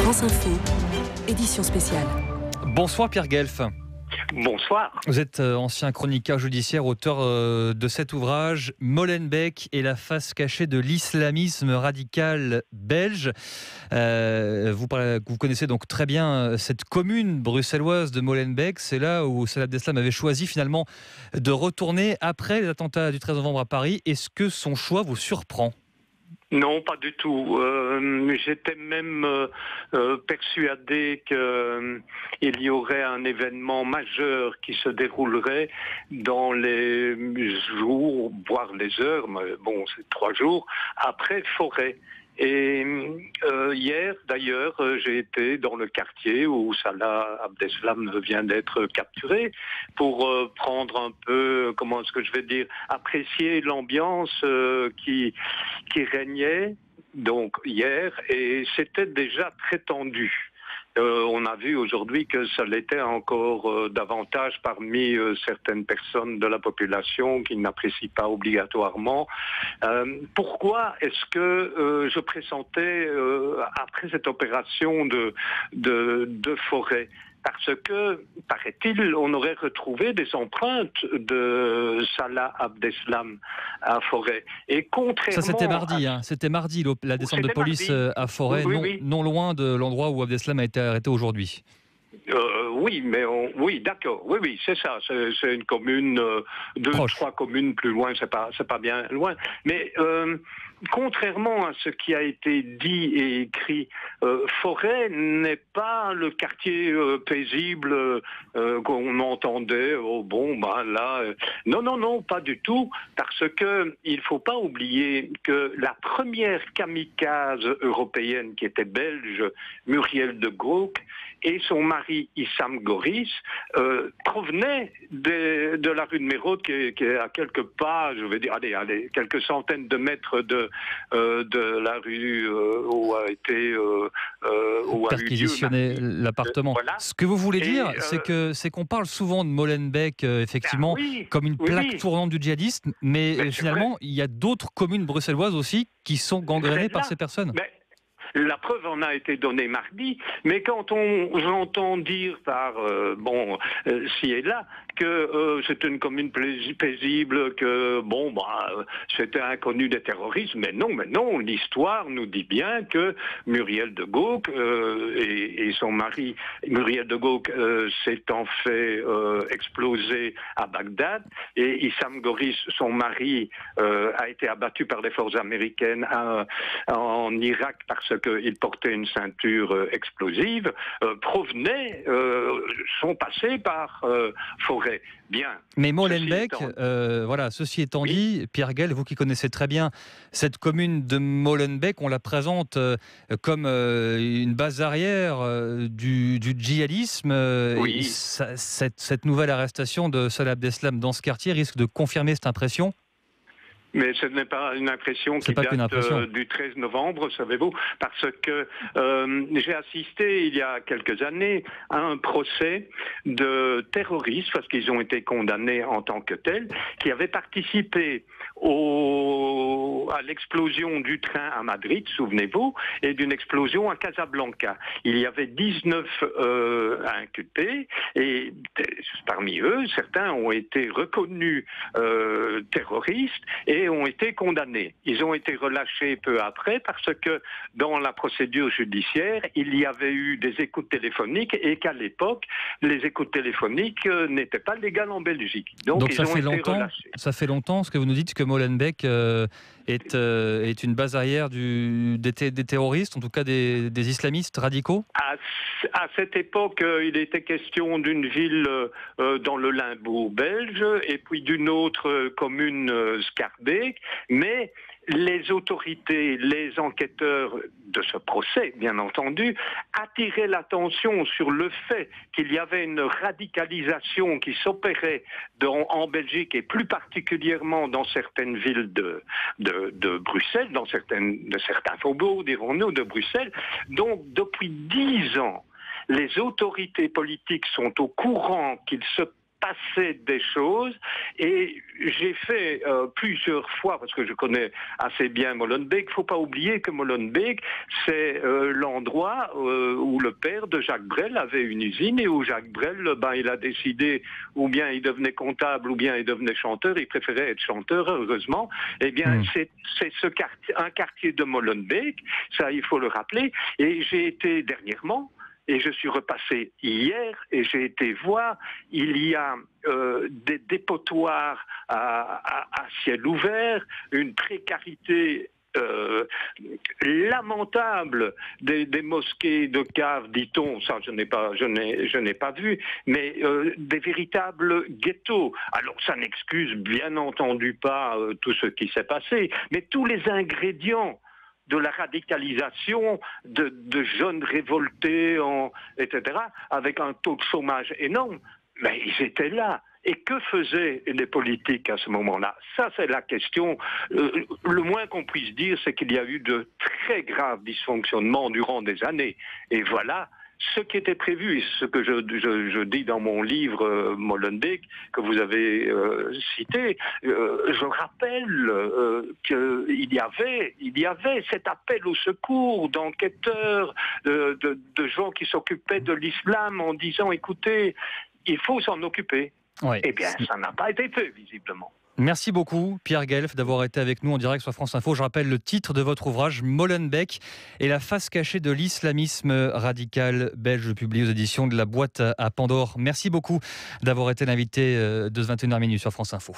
France Info, édition spéciale. Bonsoir Pierre Guelf. Bonsoir. Vous êtes ancien chroniqueur judiciaire, auteur de cet ouvrage « Molenbeek et la face cachée de l'islamisme radical belge ». Vous connaissez donc très bien cette commune bruxelloise de Molenbeek. C'est là où Salah Abdeslam avait choisi finalement de retourner après les attentats du 13 novembre à Paris. Est-ce que son choix vous surprend ? Non, pas du tout. J'étais même persuadé qu'il y aurait un événement majeur qui se déroulerait dans les jours, voire les heures, mais bon, c'est 3 jours, après Forêt. Et hier, d'ailleurs, j'ai été dans le quartier où Salah Abdeslam vient d'être capturé pour prendre un peu, comment est-ce que je vais dire, apprécier l'ambiance qui régnait donc hier, et c'était déjà très tendu. On a vu aujourd'hui que ça l'était encore davantage parmi certaines personnes de la population qui n'apprécient pas obligatoirement. Pourquoi est-ce que je pressentais, après cette opération de Forêt, parce que, paraît-il, on aurait retrouvé des empreintes de Salah Abdeslam à Forêt. Et contrairement... Ça, c'était mardi, c'était mardi, la descente de police à Forêt, oui. Non loin de l'endroit où Abdeslam a été arrêté aujourd'hui. Oui, mais oui, d'accord. Oui, c'est ça. C'est une commune, 2-3 communes plus loin. C'est pas bien loin. Mais contrairement à ce qui a été dit et écrit, Forêt n'est pas le quartier paisible qu'on entendait. Oh bon, là, non, pas du tout. Parce que il faut pas oublier que la première kamikaze européenne qui était belge, Muriel de Gauck, et son mari Issam Goris provenaient de la rue de Merode qui est à quelques pas, je vais dire, allez, quelques centaines de mètres de la rue où a été perquisitionné l'appartement. Voilà. Ce que vous voulez dire, c'est qu'on parle souvent de Molenbeek, effectivement, comme une plaque tournante du djihadisme, mais finalement, il y a d'autres communes bruxelloises aussi qui sont gangrénées par ces personnes. La preuve en a été donnée mardi, mais quand j'entends dire par, ci et là, que c'est une commune paisible, que c'était inconnu des terroristes, mais non, l'histoire nous dit bien que Muriel de Gauck et son mari, Muriel de Gauck, s'étant fait exploser à Bagdad, et Issam Goris, son mari, a été abattu par les forces américaines en Irak parce qu'il portait une ceinture explosive, sont passés par Forêt. Bien. Mais Molenbeek, ceci étant dit, Pierre Guelf, vous qui connaissez très bien cette commune de Molenbeek, on la présente comme une base arrière du djihadisme. Cette nouvelle arrestation de Salah Abdeslam dans ce quartier risque de confirmer cette impression ? Mais ce n'est pas une impression qui date du 13 novembre, savez-vous, parce que j'ai assisté il y a quelques années à un procès de terroristes, parce qu'ils ont été condamnés en tant que tels, qui avaient participé à l'explosion du train à Madrid, souvenez-vous, et d'une explosion à Casablanca. Il y avait 19 inculpés, et parmi eux, certains ont été reconnus terroristes, et ont été condamnés. Ils ont été relâchés peu après parce que dans la procédure judiciaire, il y avait eu des écoutes téléphoniques et qu'à l'époque, les écoutes téléphoniques n'étaient pas légales en Belgique. Donc ils ont été relâchés. Ça fait longtemps, ce que vous nous dites, que Molenbeek est une base arrière des terroristes, en tout cas des islamistes radicaux ? À cette époque, il était question d'une ville dans le Limbourg belge et puis d'une autre commune, Schaerbeek, mais les autorités, les enquêteurs de ce procès, bien entendu, attiraient l'attention sur le fait qu'il y avait une radicalisation qui s'opérait en Belgique et plus particulièrement dans certaines villes de Bruxelles, dans certains faubourgs, dirons-nous, de Bruxelles. Donc, depuis 10 ans, les autorités politiques sont au courant qu'il se passait des choses et j'ai fait plusieurs fois, parce que je connais assez bien Molenbeek, il ne faut pas oublier que Molenbeek, c'est l'endroit où le père de Jacques Brel avait une usine et où Jacques Brel, il a décidé, ou bien il devenait comptable, ou bien il devenait chanteur, il préférait être chanteur, heureusement. Eh bien, c'est un quartier de Molenbeek, ça il faut le rappeler, et j'ai été dernièrement, et je suis repassé hier et j'ai été voir, il y a des dépotoirs à ciel ouvert, une précarité lamentable des mosquées de caves, dit-on, ça je n'ai pas vu, mais des véritables ghettos. Alors ça n'excuse bien entendu pas tout ce qui s'est passé, mais tous les ingrédients de la radicalisation de jeunes révoltés, etc., avec un taux de chômage énorme, mais ils étaient là. Et que faisaient les politiques à ce moment-là? Ça, c'est la question. Le moins qu'on puisse dire, c'est qu'il y a eu de très graves dysfonctionnements durant des années. Et voilà ce qui était prévu, et ce que je dis dans mon livre Molenbeek, que vous avez cité. Je rappelle qu'il y avait cet appel au secours d'enquêteurs, de gens qui s'occupaient de l'islam en disant, écoutez, il faut s'en occuper. Ouais. Eh bien, ça n'a pas été fait, visiblement. Merci beaucoup, Pierre Guelf, d'avoir été avec nous en direct sur France Info. Je rappelle le titre de votre ouvrage, Molenbeek et la face cachée de l'islamisme radical belge, publié aux éditions de la Boîte à Pandore. Merci beaucoup d'avoir été l'invité de ce 21h minuit sur France Info.